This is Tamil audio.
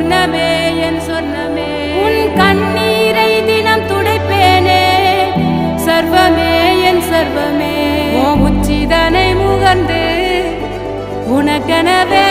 சொன்னமே என் சொன்னமே உன் கண்ணீரை தினம் துடைப்பேனே சர்வமே என் சர்வமே உச்சிதனை முகர்ந்து உனக்கெனவே